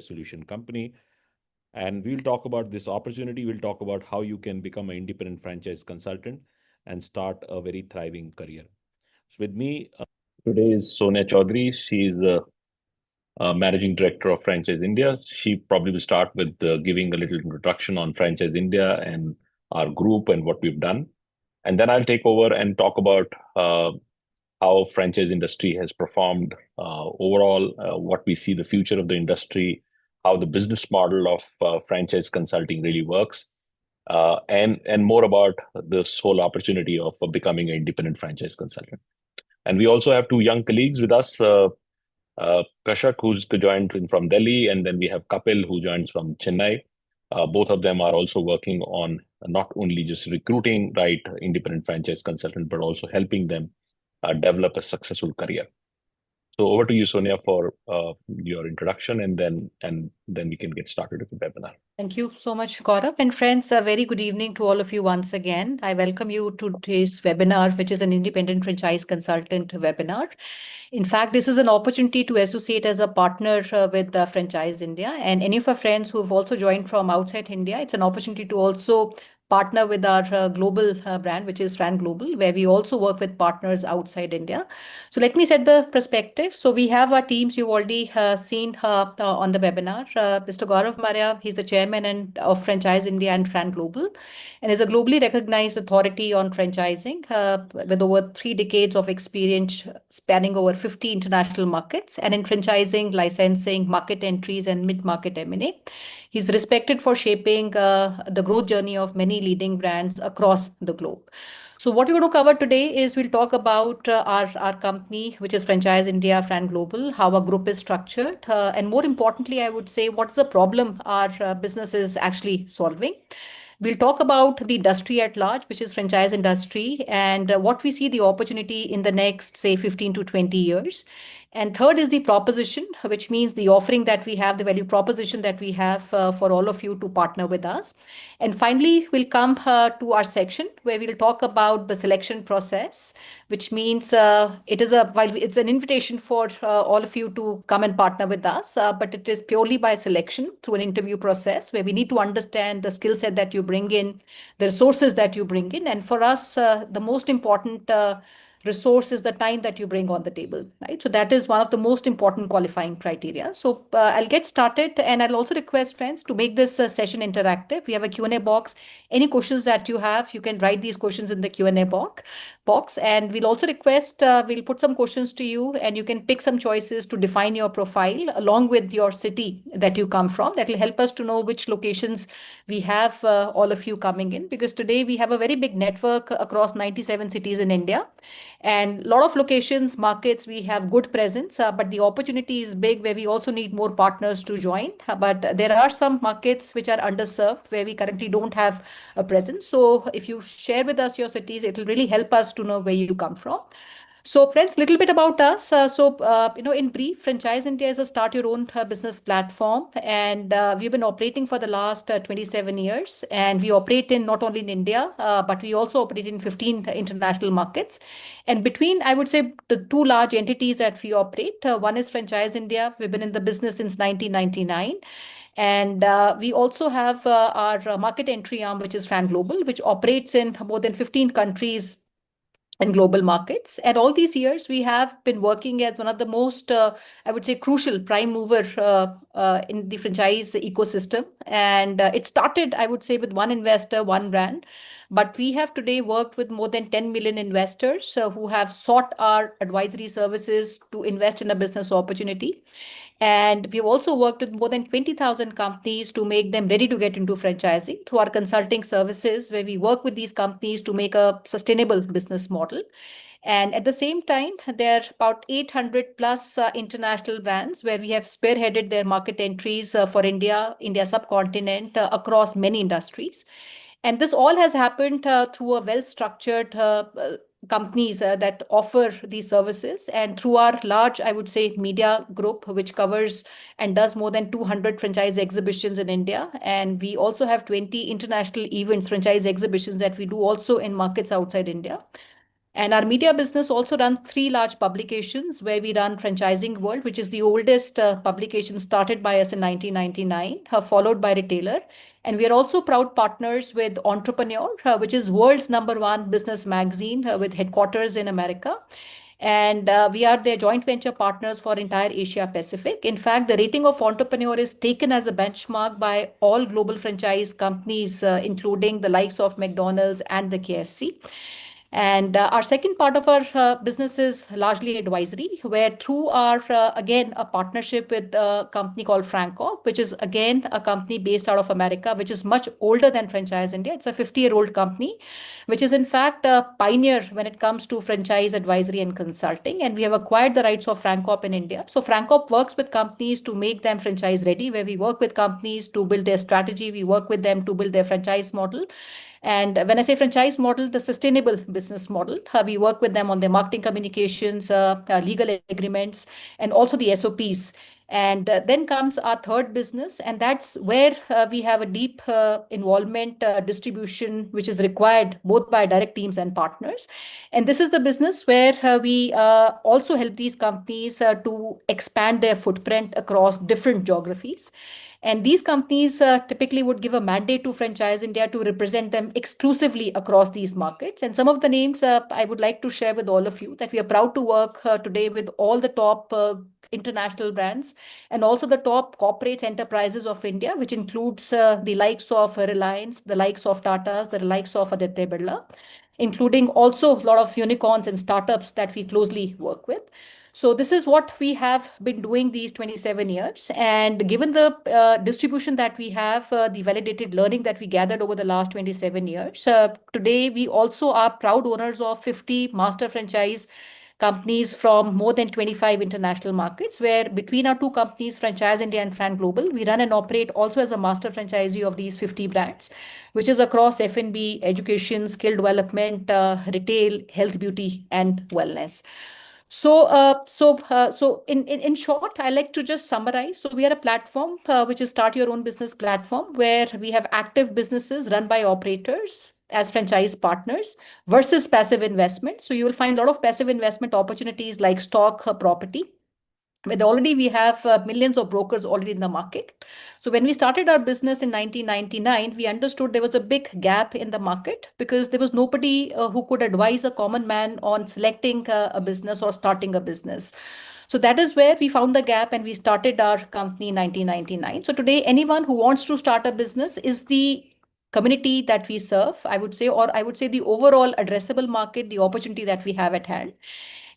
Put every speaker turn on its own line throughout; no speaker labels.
solution company. And we'll talk about this opportunity. We'll talk about how you can become an independent franchise consultant and start a very thriving career. So with me today is Sonia Chaudhary. She is the Managing Director of Franchise India. She probably will start with giving a little introduction on Franchise India and our group and what we've done. And then I'll take over and talk about how franchise industry has performed overall, what we see the future of the industry, how the business model of franchise consulting really works, and more about this whole opportunity of becoming an independent franchise consultant. And we also have two young colleagues with us, Kashak, who's joined from Delhi, and then we have Kapil, who joins from Chennai. Both of them are also working on not only just recruiting right independent franchise consultant, but also helping them develop a successful career. So over to you, Sonia, for your introduction, and then we can get started with the webinar.
Thank you so much, Gaurav. And friends, a very good evening to all of you once again. I welcome you to today's webinar, which is an independent franchise consultant webinar. In fact, this is an opportunity to associate as a partner with Franchise India. And any of our friends who have also joined from outside India, it's an opportunity to also partner with our global brand, which is Fran Global, where we also work with partners outside India. So let me set the perspective. So we have our teams you've already seen on the webinar. Mr. Gaurav Maria, he's the chairman of Franchise India and Fran Global, and is a globally recognized authority on franchising with over 3 decades of experience spanning over 50 international markets and in franchising, licensing, market entries, and mid-market M&A. He's respected for shaping the growth journey of many leading brands across the globe. So what we're going to cover today is we'll talk about our company, which is Franchise India, Fran Global, how our group is structured, and more importantly, I would say, what's the problem our business is actually solving. We'll talk about the industry at large, which is franchise industry, and what we see the opportunity in the next, say, 15 to 20 years. And third is the proposition, which means the offering that we have, the value proposition that we have for all of you to partner with us. And finally, we'll come to our section where we'll talk about the selection process, which means while it's an invitation for all of you to come and partner with us, but it is purely by selection through an interview process where we need to understand the skill set that you bring in, the resources that you bring in. And for us, the most important resource is the time that you bring on the table, right? So that is one of the most important qualifying criteria. So I'll get started, and I'll also request friends to make this session interactive. We have a Q&A box. Any questions that you have, you can write these questions in the Q&A box. And we'll also request, we'll put some questions to you, and you can pick some choices to define your profile along with your city that you come from. That will help us to know which locations we have all of you coming in, because today we have a very big network across 97 cities in India. And a lot of locations, markets, we have good presence, but the opportunity is big where we also need more partners to join. But there are some markets which are underserved where we currently don't have a presence. So if you share with us your cities, it will really help us to know where you come from. So friends, little bit about us. In brief, Franchise India is a start your own business platform. And we've been operating for the last 27 years. And we operate in not only in India, but we also operate in 15 international markets. And between, I would say, the two large entities that we operate, one is Franchise India. We've been in the business since 1999. And we also have our market entry arm, which is Fran Global, which operates in more than 15 countries and global markets. And all these years, we have been working as one of the most, I would say, crucial prime mover in the franchise ecosystem. And it started, I would say, with one investor, one brand. But we have today worked with more than 10 million investors who have sought our advisory services to invest in a business opportunity. And we've also worked with more than 20,000 companies to make them ready to get into franchising through our consulting services, where we work with these companies to make a sustainable business model. And at the same time, there are about 800 plus international brands where we have spearheaded their market entries for India subcontinent across many industries. And this all has happened through a well-structured companies that offer these services, and through our large, I would say, media group, which covers and does more than 200 franchise exhibitions in India. And we also have 20 international events, franchise exhibitions that we do also in markets outside India. And our media business also runs three large publications where we run Franchising World, which is the oldest publication started by us in 1999, followed by Retailer. And we are also proud partners with Entrepreneur, which is world's number one business magazine with headquarters in America. And we are their joint venture partners for entire Asia Pacific. In fact, the rating of Entrepreneur is taken as a benchmark by all global franchise companies, including the likes of McDonald's and the KFC. And our second part of our business is largely advisory, where through our, again, a partnership with a company called Francorp, which is again a company based out of America, which is much older than Franchise India. It's a 50-year-old company, which is in fact a pioneer when it comes to franchise advisory and consulting. And we have acquired the rights of Francorp in India. So Francorp works with companies to make them franchise ready, where we work with companies to build their strategy. We work with them to build their franchise model. And when I say franchise model, the sustainable business model, we work with them on their marketing communications, legal agreements, and also the SOPs. And then comes our third business, and that's where we have a deep involvement, distribution, which is required both by direct teams and partners. And this is the business where we also help these companies to expand their footprint across different geographies. And these companies typically would give a mandate to Franchise India to represent them exclusively across these markets. And some of the names I would like to share with all of you, that we are proud to work today with all the top international brands and also the top corporates enterprises of India, which includes the likes of Reliance, the likes of Tata's, the likes of Aditya Birla, including also a lot of unicorns and startups that we closely work with. So this is what we have been doing these 27 years. And given the distribution that we have, the validated learning that we gathered over the last 27 years, today we also are proud owners of 50 master franchise companies from more than 25 international markets, where between our two companies, Franchise India and Fran Global, we run and operate also as a master franchisee of these 50 brands, which is across F&B, education, skill development, retail, health, beauty, and wellness. So in short, I like to just summarize. So we are a platform which is start your own business platform, where we have active businesses run by operators as franchise partners versus passive investment. So you will find a lot of passive investment opportunities like stock, property, with already we have millions of brokers already in the market. So when we started our business in 1999, we understood there was a big gap in the market because there was nobody who could advise a common man on selecting a business or starting a business. So that is where we found the gap and we started our company in 1999. So today, anyone who wants to start a business is the community that we serve, I would say, or I would say the overall addressable market, the opportunity that we have at hand.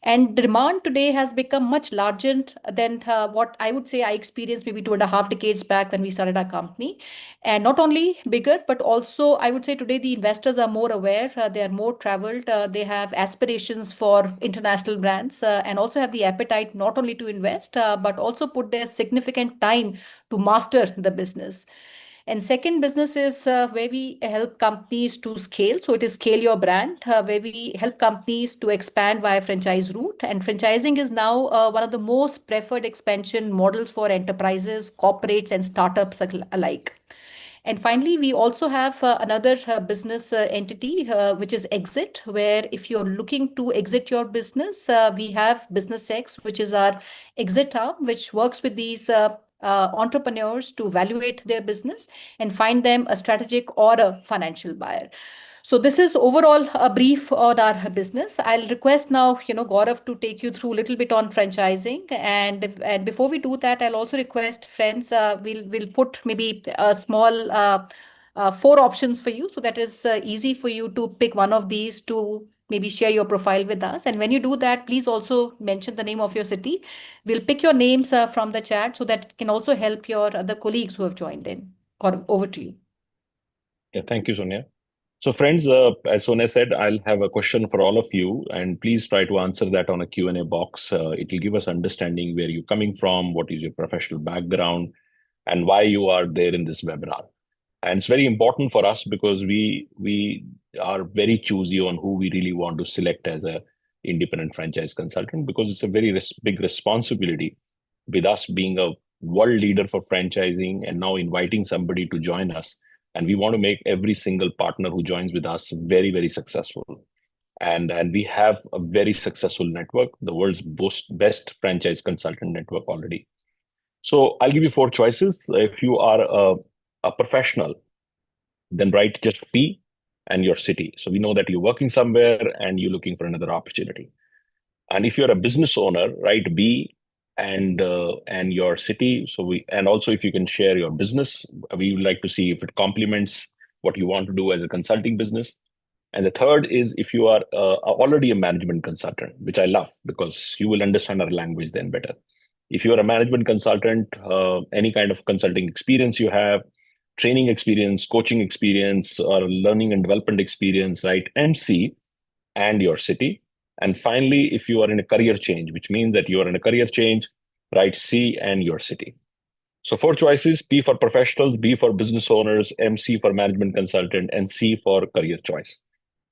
And demand today has become much larger than what I would say I experienced maybe 2.5 decades back when we started our company. And not only bigger, but also I would say today the investors are more aware, they are more traveled, they have aspirations for international brands, and also have the appetite not only to invest, but also put their significant time to master the business. And second business is where we help companies to scale. So it is scale your brand, where we help companies to expand via franchise route. And franchising is now one of the most preferred expansion models for enterprises, corporates, and startups alike. And finally, we also have another business entity, which is Exit, where if you're looking to exit your business, we have Business X, which is our exit arm, which works with these entrepreneurs to evaluate their business and find them a strategic or a financial buyer. So this is overall a brief on our business. I'll request now, Gaurav to take you through a little bit on franchising. And before we do that, I'll also request friends, we'll put maybe a small four options for you. So that is easy for you to pick one of these to maybe share your profile with us. And when you do that, please also mention the name of your city. We'll pick your names from the chat so that it can also help your other colleagues who have joined in. Gaurav, over to you.
Yeah, thank you, Sonia. So friends, as Sonia said, I'll have a question for all of you, and please try to answer that on a Q&A box. It will give us understanding where you're coming from, what is your professional background, and why you are there in this webinar. And it's very important for us because we are very choosy on who we really want to select as a independent franchise consultant, because it's a very big responsibility with us being a world leader for franchising and now inviting somebody to join us. And we want to make every single partner who joins with us very, very successful. And we have a very successful network, the world's best franchise consultant network already. So I'll give you four choices. If you are a professional, then write just P and your city. So we know that you're working somewhere and you're looking for another opportunity. And if you're a business owner, write B and your city. So we, and also if you can share your business, we would like to see if it complements what you want to do as a consulting business. And the third is if you are already a management consultant, which I love because you will understand our language then better. If you are a management consultant, any kind of consulting experience you have, training experience, coaching experience, or learning and development experience, right? MC and your city. And finally, if you are in a career change, which means that you are in a career change, write C and your city. So four choices: P for professionals, B for business owners, MC for management consultant, and C for career choice.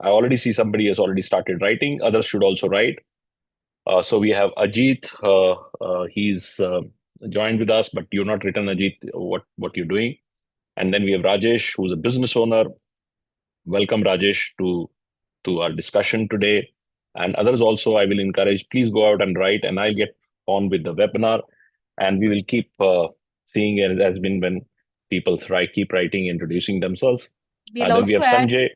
I already see somebody has already started writing. Others should also write. So we have Ajit. He's joined with us, but you're not written, Ajit, what you're doing. And then we have Rajesh, who's a business owner. Welcome, Rajesh, to our discussion today. And others also, I will encourage, please go out and write, and I'll get on with the webinar. And we will keep seeing it as been when people keep writing, introducing themselves.
We'll
Then we
also
have
add,
Sanjay.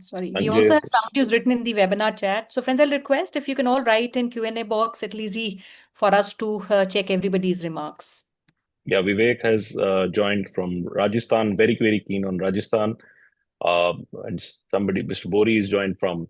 sorry, we also
Sanjay,
have somebody who's written in the webinar chat. So friends, I'll request if you can all write in Q&A box, it's easy for us to check everybody's remarks.
yeah, Vivek has joined from Rajasthan, very, very keen on Rajasthan. And somebody, Mr. Bori is joined from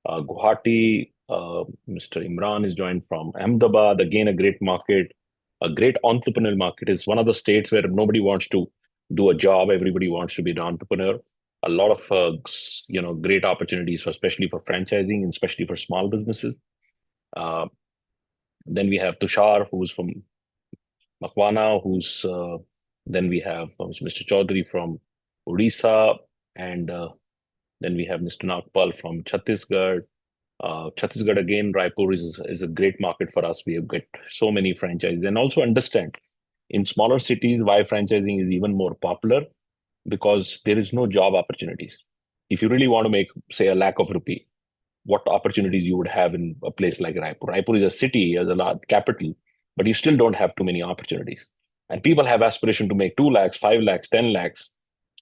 Guwahati. Mr. Imran is joined from Ahmedabad. Again, a great market, a great entrepreneurial market. Is one of the states where nobody wants to do a job. Everybody wants to be an entrepreneur. A lot of great opportunities, for, especially for franchising and especially for small businesses. Uh, then we have Tushar, who's from Makwana, who's then we have Mr. Chaudhary from Odisha, and then we have Mr. Nagpal from Chhattisgarh. Chhattisgarh again, Raipur is a great market for us. We have got so many franchises, and also understand in smaller cities why franchising is even more popular because there is no job opportunities. If you really want to make, say, a lakh of rupee, what opportunities you would have in a place like Raipur. Raipur is a city, as a large capital, but you still don't have too many opportunities. And people have aspiration to make 2 lakhs, 5 lakhs, 10 lakhs.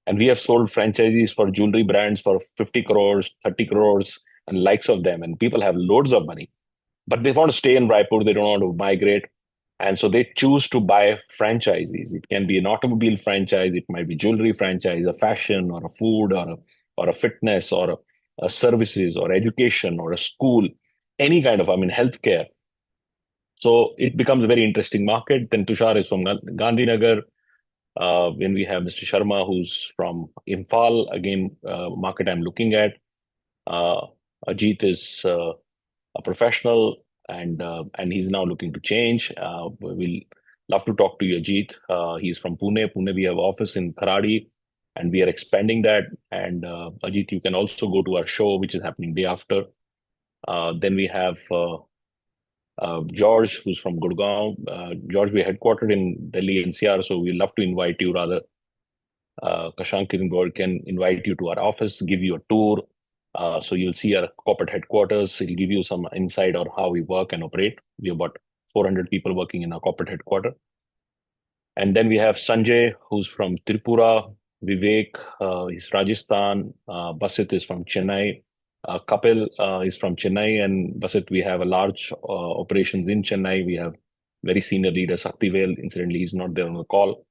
And we have sold franchisees for jewelry brands for 50 crores, 30 crores, and likes of them. And people have loads of money, but they want to stay in Raipur. They don't want to migrate. And so they choose to buy franchises. It can be an automobile franchise, it might be jewelry franchise, a fashion or a food or a fitness or a services or education or a school, any kind of, I mean, healthcare. So it becomes a very interesting market. Then Tushar is from Gandhinagar. When we have Mr. Sharma, who's from Imphal, again, market I'm looking at. Uh, Ajit is a professional, and he's now looking to change. We'll love to talk to you, Ajit. He's from Pune. Pune, we have office in Kharadi, and we are expanding that. And Ajit, you can also go to our show, which is happening day after. Then we have George, who's from Gurgaon. George, we're headquartered in Delhi NCR, so we'd love to invite you. Rather, Kashank can invite you to our office, give you a tour. So you'll see our corporate headquarters. He'll give you some insight on how we work and operate. We have about 400 people working in our corporate headquarters. And then we have Sanjay, who's from Tripura. Vivek is Rajasthan. Basit is from Chennai. Kapil is from Chennai. And Basit, we have a large operations in Chennai. We have very senior leader, Saktivel. Incidentally, he's not there on the call.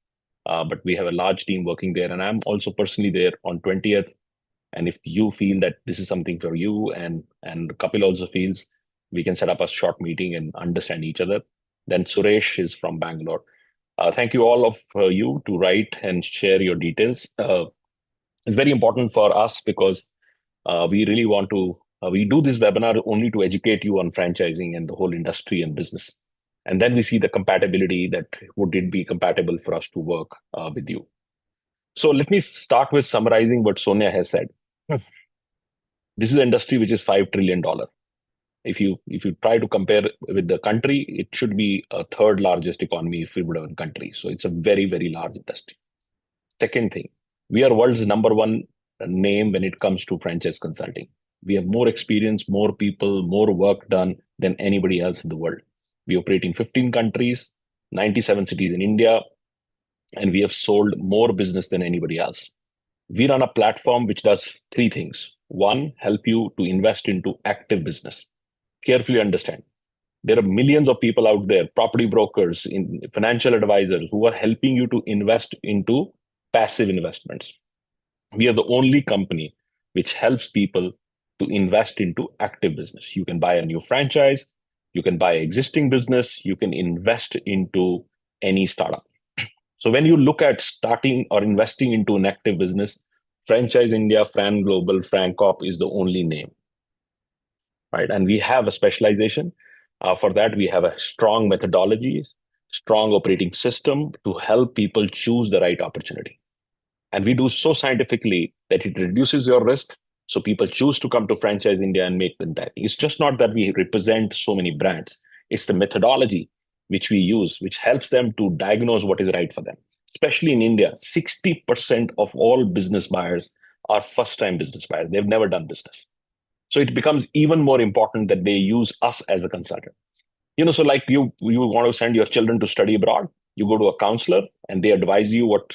But we have a large team working there. And I'm also personally there on 20th. And if you feel that this is something for you and Kapil also feels, we can set up a short meeting and understand each other. Then Suresh is from Bangalore. Thank you all of you to write and share your details. It's very important for us because we really want to, we do this webinar only to educate you on franchising and the whole industry and business. And then we see the compatibility, that would it be compatible for us to work with you. So let me start with summarizing what Sonia has said. This is an industry which is $5 trillion. If you try to compare with the country, it should be a third largest economy if we would have a country. So it's a very, very large industry. Second thing, we are world's number one name when it comes to franchise consulting. We have more experience, more people, more work done than anybody else in the world. We operate in 15 countries, 97 cities in India, and we have sold more business than anybody else. We run a platform which does three things. One, help you to invest into active business. Carefully understand. There are millions of people out there, property brokers, in financial advisors, who are helping you to invest into passive investments. We are the only company which helps people to invest into active business. You can buy a new franchise, you can buy existing business, you can invest into any startup. So when you look at starting or investing into an active business, Franchise India, Fran Global, FranCorp is the only name, right? And we have a specialization. For that, we have a strong methodology, strong operating system to help people choose the right opportunity. And we do so scientifically that it reduces your risk. So people choose to come to Franchise India and make them that. It's just not that we represent so many brands. It's the methodology which we use, which helps them to diagnose what is right for them. Especially in India, 60% of all business buyers are first-time business buyers. They've never done business. So it becomes even more important that they use us as a consultant. So like you want to send your children to study abroad, you go to a counselor and they advise you what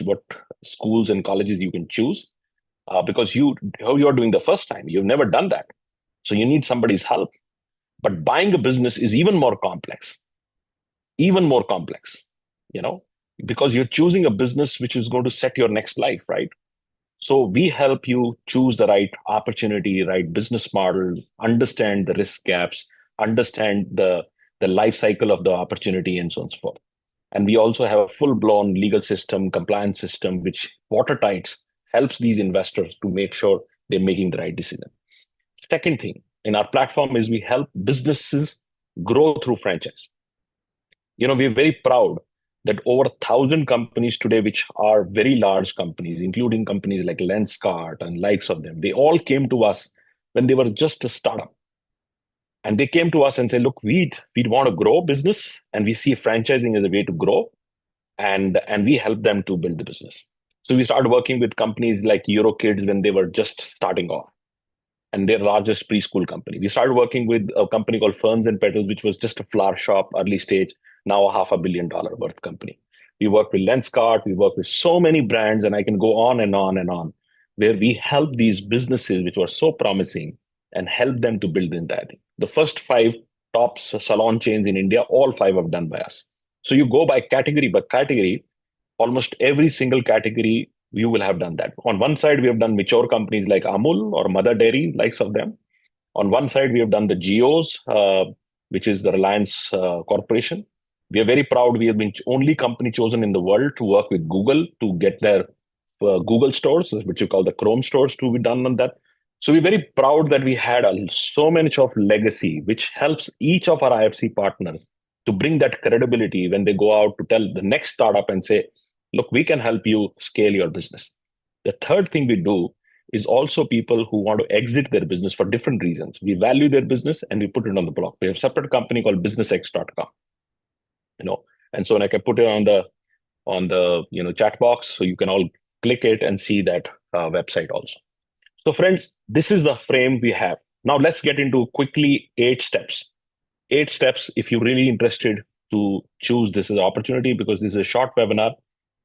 schools and colleges you can choose, because you're doing the first time, you've never done that, so you need somebody's help. But buying a business is even more complex, you know because you're choosing a business which is going to set your next life, right? So we help you choose the right opportunity, right business model, understand the risk gaps, understand the life cycle of the opportunity, and so on and so forth. And we also have a full-blown legal system, compliance system, which watertights helps these investors to make sure they're making the right decision. Second thing in our platform is we help businesses grow through franchise. We're very proud that over 1,000 companies today, which are very large companies, including companies like Lenskart and likes of them, they all came to us when they were just a startup. And they came to us and said, look, we'd want to grow business, and we see franchising as a way to grow, and we help them to build the business. So we started working with companies like EuroKids when they were just starting off, and their largest preschool company. We started working with a company called Ferns and Petals, which was just a flower shop, early stage, now a $500 million worth company. We work with Lenskart, we work with so many brands, and I can go on and on and on, where we help these businesses which were so promising and help them to build the entire thing. The first 5 top salon chains in India, all 5 have done by us. So you go by category, almost every single category, you will have done that. On one side, we have done mature companies like Amul or Mother Dairy, likes of them. On one side, we have done the Geos, which is the Reliance Corporation. We are very proud. We have been only company chosen in the world to work with Google to get their Google stores, which you call the Chrome stores, to be done on that. So we're very proud that we had so much of legacy, which helps each of our IFC partners to bring that credibility when they go out to tell the next startup and say, look, we can help you scale your business. The third thing we do is also people who want to exit their business for different reasons. We value their business and we put it on the block. We have a separate company called businessx.com. And so I can put it on the chat box, so you can all click it and see that website also. So friends, this is the frame we have. Now let's get into quickly 8 steps. 8 steps if you're really interested to choose this as an opportunity, because this is a short webinar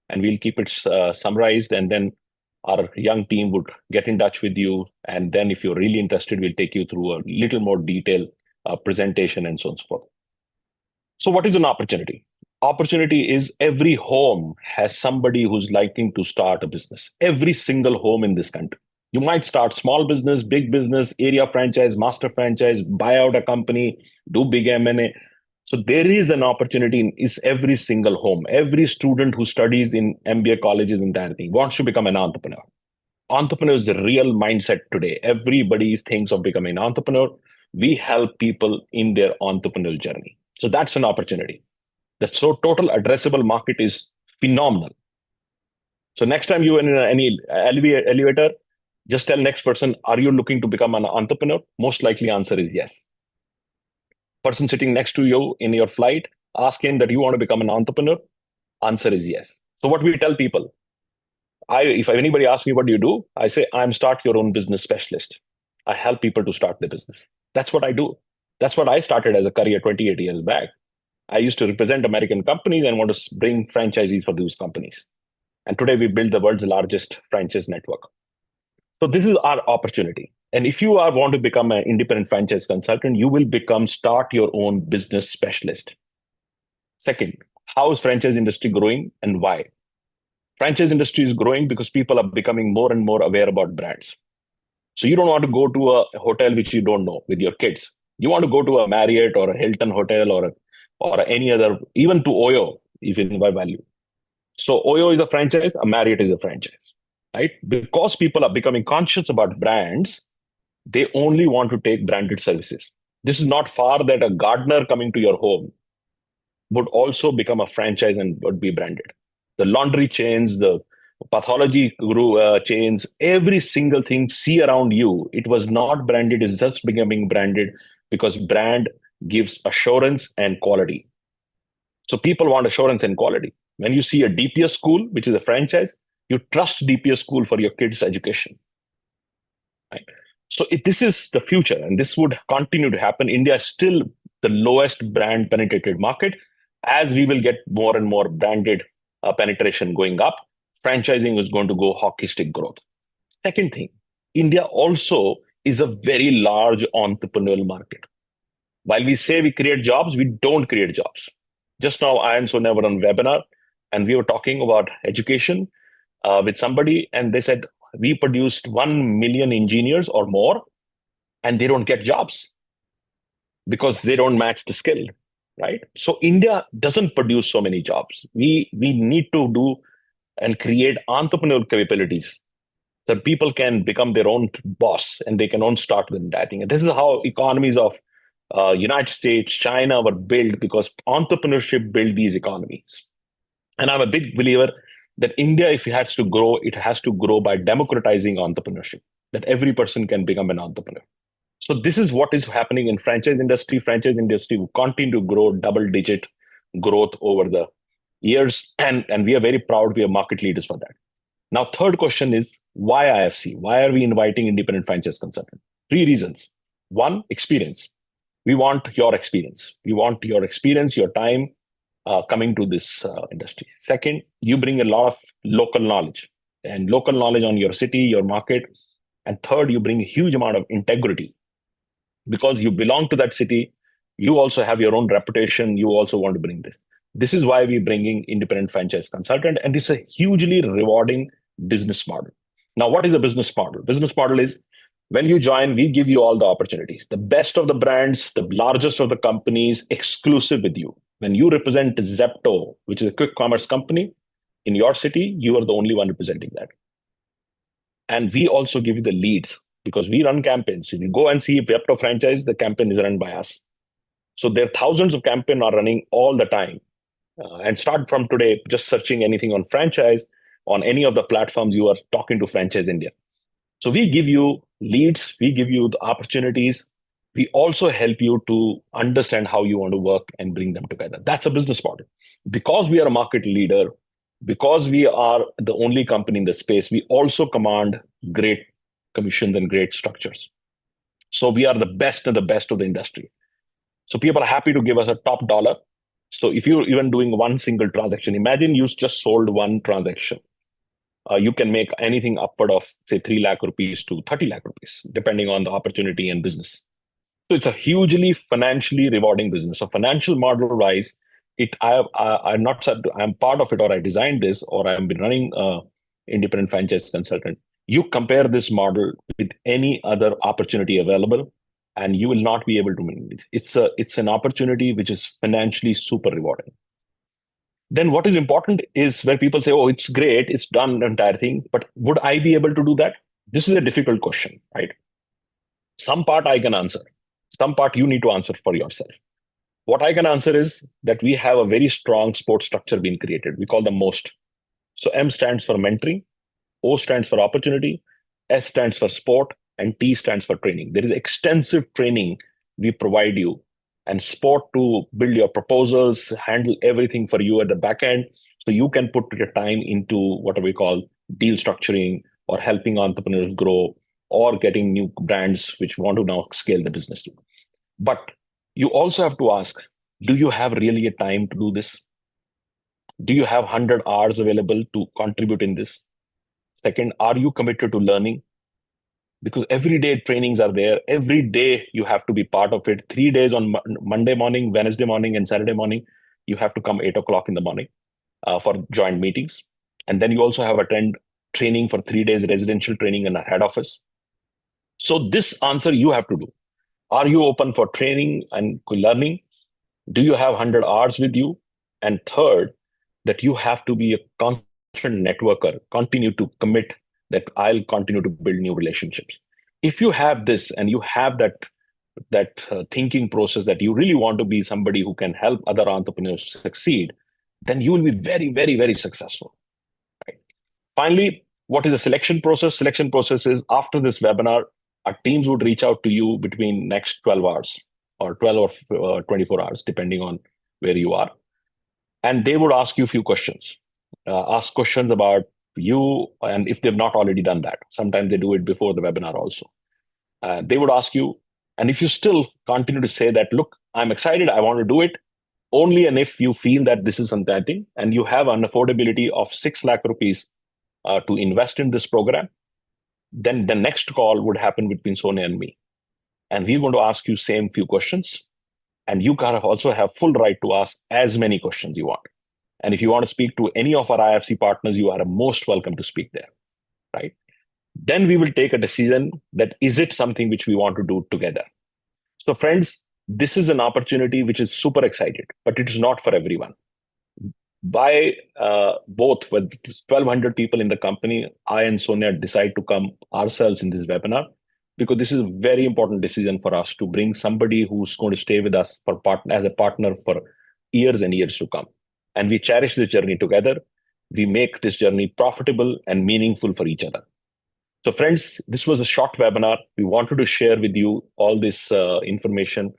and we'll keep it summarized, and then our young team would get in touch with you. And then if you're really interested, we'll take you through a little more detailed presentation and so on and so forth. So what is an opportunity? Opportunity is every home has somebody who's liking to start a business. Every single home in this country. You might start small business, big business, area franchise, master franchise, buy out a company, do big M&A. So there is an opportunity in every single home. Every student who studies in MBA colleges and that thing wants to become an entrepreneur. Entrepreneur is the real mindset today. Everybody thinks of becoming an entrepreneur. We help people in their entrepreneurial journey. So that's an opportunity. The total addressable market is phenomenal. So next time you're in any elevator, just tell next person, are you looking to become an entrepreneur? Most likely answer is yes. Person sitting next to you in your flight, ask him that you want to become an entrepreneur. Answer is yes. So what we tell people, if anybody asks me what do you do, I say I'm start your own business specialist. I help people to start their business. That's what I do. That's what I started as a career 28 years back. I used to represent American companies and want to bring franchisees for those companies. And today we build the world's largest franchise network. So this is our opportunity. And if you want to become an independent franchise consultant, you will become start your own business specialist. Second, how is franchise industry growing and why? Franchise industry is growing because people are becoming more and more aware about brands. So you don't want to go to a hotel which you don't know with your kids. You want to go to a Marriott or a Hilton hotel or any other, even to Oyo, if you buy value. So Oyo is a franchise, a Marriott is a franchise, right? Because people are becoming conscious about brands, they only want to take branded services. This is not far that a gardener coming to your home would also become a franchise and would be branded. The laundry chains, the pathology chains, every single thing see around you, it was not branded, is just becoming branded because brand gives assurance and quality. So people want assurance and quality. When you see a DPS school, which is a franchise, you trust DPS school for your kids' education. Right? So this is the future, and this would continue to happen. India is still the lowest brand penetrated market. As we will get more and more branded penetration going up, franchising is going to go hockey stick growth. Second thing, India also is a very large entrepreneurial market. While we say we create jobs, we don't create jobs. Just now, I and Sonia were on webinar, and we were talking about education with somebody, and they said, we produced 1 million engineers or more, and they don't get jobs because they don't match the skill, right? So India doesn't produce so many jobs. We need to do and create entrepreneurial capabilities that people can become their own boss and they can own start with that thing. And this is how economies of United States, China were built, because entrepreneurship built these economies. And I'm a big believer that India, if it has to grow, it has to grow by democratizing entrepreneurship, that every person can become an entrepreneur. So this is what is happening in franchise industry. Franchise industry will continue to grow double-digit growth over the years. And we are very proud we are market leaders for that. Now, third question is, why IFC? Why are we inviting independent franchise consultant? 3 reasons. One, experience. We want your experience. We want your experience, your time coming to this industry. Second, you bring a lot of local knowledge on your city, your market. And third, you bring a huge amount of integrity because you belong to that city. You also have your own reputation. You also want to bring this. This is why we're bringing independent franchise consultant, and it's a hugely rewarding business model. Now, what is a business model? Business model is, when you join, we give you all the opportunities, the best of the brands, the largest of the companies, exclusive with you. When you represent Zepto, which is a quick commerce company in your city, you are the only one representing that. And we also give you the leads because we run campaigns. If you go and see a Zepto franchise, the campaign is run by us. So there are thousands of campaigns are running all the time. And start from today, just searching anything on franchise on any of the platforms you are talking to Franchise India. So we give you leads, we give you the opportunities. We also help you to understand how you want to work and bring them together. That's a business model. Because we are a market leader, because we are the only company in the space, we also command great commissions and great structures. So we are the best of the industry. So people are happy to give us a top dollar. So if you're even doing one single transaction, imagine you just sold one transaction. You can make anything upward of, say, 3 lakh rupees to 30 lakh rupees, depending on the opportunity and business. So it's a hugely financially rewarding business. So financial model wise, I'm not I'm part of it, or I designed this, or I've been running independent franchise consultant. You compare this model with any other opportunity available, and you will not be able to win it. It's an opportunity which is financially super rewarding. Then what is important is where people say, oh, it's great, it's done the entire thing, but would I be able to do that? This is a difficult question, right? Some part I can answer. Some part you need to answer for yourself. What I can answer is that we have a very strong support structure being created. We call them MOST. So M stands for mentoring, O stands for opportunity, S stands for sport, and T stands for training. There is extensive training we provide you and support to build your proposals, handle everything for you at the back end. So you can put your time into what we call deal structuring or helping entrepreneurs grow or getting new brands which want to now scale the business to. But you also have to ask, do you have really a time to do this? Do you have 100 hours available to contribute in this? Second, are you committed to learning? Because every day trainings are there. Every day you have to be part of it. 3 days on Monday morning, Wednesday morning, and Saturday morning, you have to come 8 o'clock in the morning for joint meetings. And then you also have attend training for 3 days, residential training in a head office. So this answer you have to do. Are you open for training and learning? Do you have 100 hours with you? And third, that you have to be a constant networker, continue to commit that I'll continue to build new relationships. If you have this and you have that thinking process that you really want to be somebody who can help other entrepreneurs succeed, then you will be very, very, very successful. Right? Finally, what is the selection process? Selection process is after this webinar, our teams would reach out to you between next 12 hours or 12 or 24 hours, depending on where you are. And they would ask you a few questions, ask questions about you. And if they've not already done that, sometimes they do it before the webinar also. They would ask you, and if you still continue to say that, look, I'm excited, I want to do it, only and if you feel that this is something and you have an affordability of 6 lakh rupees to invest in this program, then the next call would happen between Sonia and me. And we're going to ask you same few questions. And you kind of also have full right to ask as many questions you want. And if you want to speak to any of our IFC partners, you are most welcome to speak there, right? Then we will take a decision that is it something which we want to do together. So friends, this is an opportunity which is super excited, but it is not for everyone. By both with 1,200 people in the company, I and Sonia decide to come ourselves in this webinar because this is a very important decision for us to bring somebody who's going to stay with us for as a partner for years and years to come. And we cherish this journey together. We make this journey profitable and meaningful for each other. So friends, this was a short webinar. We wanted to share with you all this information.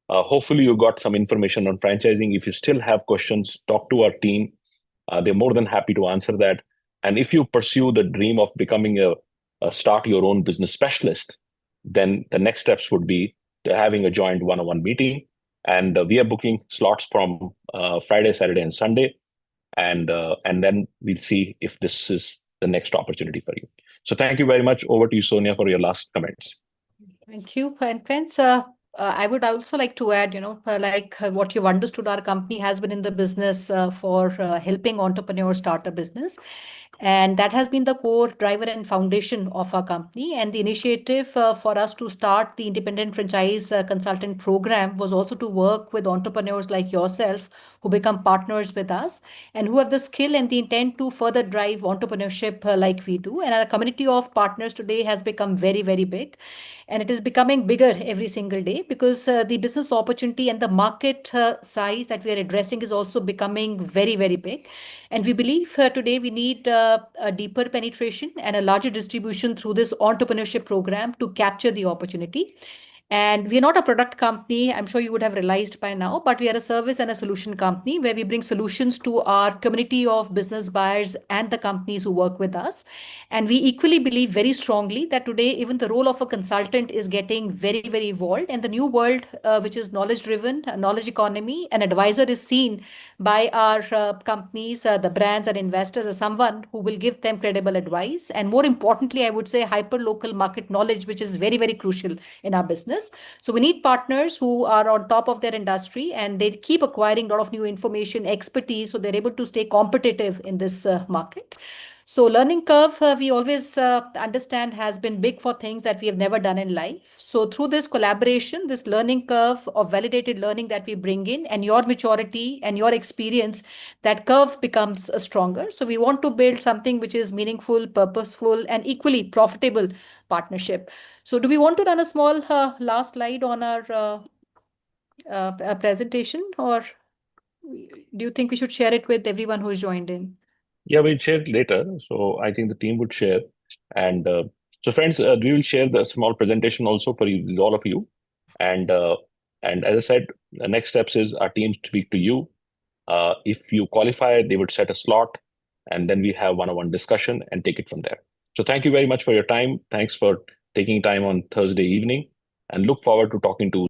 Hopefully you got some information on franchising. If you still have questions, talk to our team. They're more than happy to answer that. And if you pursue the dream of becoming a start your own business specialist, then the next steps would be to having a joint one-on-one meeting. And we are booking slots from Friday, Saturday, and Sunday. And then we'll see if this is the next opportunity for you. So thank you very much. Over to you, Sonia, for your last comments.
Thank you. And friends, I would also like to add, what you've understood, our company has been in the business for helping entrepreneurs start a business. And that has been the core driver and foundation of our company. And the initiative for us to start the independent franchise consultant program was also to work with entrepreneurs like yourself who become partners with us and who have the skill and the intent to further drive entrepreneurship like we do. And our community of partners today has become very, very big. And it is becoming bigger every single day because the business opportunity and the market size that we are addressing is also becoming very, very big. And we believe today we need a deeper penetration and a larger distribution through this entrepreneurship program to capture the opportunity. And we're not a product company, I'm sure you would have realized by now, but we are a service and a solution company where we bring solutions to our community of business buyers and the companies who work with us. And we equally believe very strongly that today, even the role of a consultant is getting very, very evolved. And the new world, which is knowledge driven, knowledge economy, an advisor is seen by our companies, the brands and investors as someone who will give them credible advice. And more importantly, I would say hyper local market knowledge, which is very, very crucial in our business. So we need partners who are on top of their industry and they keep acquiring a lot of new information, expertise, so they're able to stay competitive in this market. So learning curve, we always understand has been big for things that we have never done in life. So through this collaboration, this learning curve of validated learning that we bring in and your maturity and your experience, that curve becomes stronger. So we want to build something which is meaningful, purposeful, and equally profitable partnership. So do we want to run a small last slide on our presentation, or do you think we should share it with everyone who has joined in?
Yeah, we'll share it later. So I think the team would share. And so friends, we will share the small presentation also for you, all of you. And as I said, the next steps is our team speak to you. If you qualify, they would set a slot and then we have one-on-one discussion and take it from there. So thank you very much for your time. Thanks for taking time on Thursday evening, and look forward to talking to